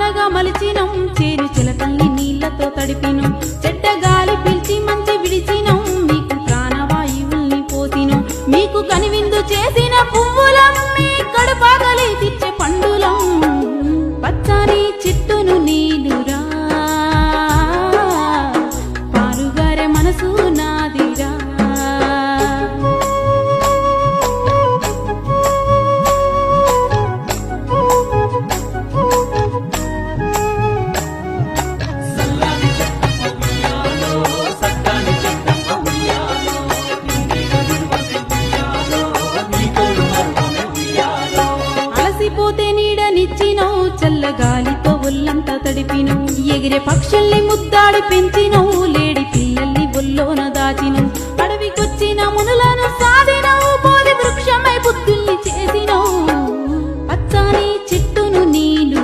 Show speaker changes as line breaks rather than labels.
చల్లగా మలిచినం చేను చిలకల్ని నీళ్లతో తడిపినం చెడ్డ గాలి పీల్చి మంచి విడిచినం మీకు ప్రాణవాయువుల్ని పోసినం మీకు కనివిందు చేసిన పువ్వులం మీ కడుపాగలి తెచ్చే పండులం పచ్చని చెట్టును నీలురా పాలుగారే మనసు నాదిరా అలసిపోతే నీడనిచ్చినో చల్లగాలితో ఒళ్ళంతా తడిపిను ఎగిరే పక్షుల్ని ముద్దాడి పెంచినో లేడి పిల్లల్ని ఒల్లోన దాచిను అడవికొచ్చిన మునులను సాధి